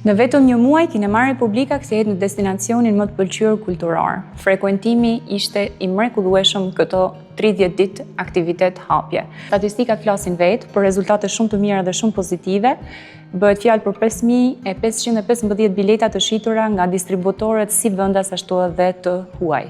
Në vetëm një muaj, Kinema Republika kthehet në destinacionin më të pëlqyer kulturor. Frekuentimi ishte i mrekullueshëm këto 30 ditë aktivitet hapje. Statistikat flasin vetë për rezultate shumë të mira dhe shumë pozitive. Bëhet fjalë për 5515 bileta të shitura nga distributorët si vendas ashtu edhe të huaj.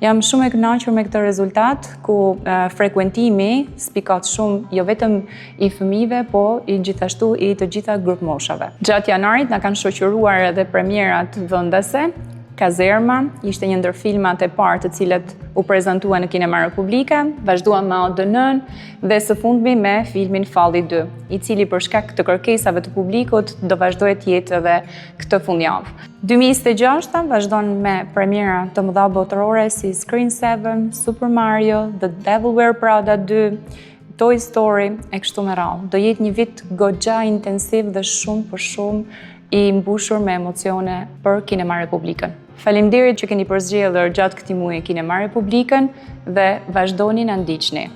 Jam shumë e kënaqur me këtë rezultat, ku frekuentimi spikat shumë jo vetëm i fëmijëve, po i gjithashtu i të gjitha grup moshave. Gjatë janarit na kanë shoqëruar edhe premierat vendase. Kazerma ishte një ndër filmat e parë të cilët u prezantuan në Kinema Republika, vazhduam me ODN dhe së fundmi me filmin Falli 2, i cili për shkak të kërkesave të publikut do vazhdojë të jetë edhe këtë fundjavë. 2026 vazhdon me premiera të mëdha botërore si Scream 7, Super Mario, The Devil Wears Prada 2, Toy Story e kështu me radhë. Do jetë një vit goxha intensiv dhe shumë për shumë i mbushur me emocione për Kinema Republikën. Faleminderit që keni përzgjedhur gjatë këtij muaji Kinema Republikën dhe vazhdoni na ndiqni.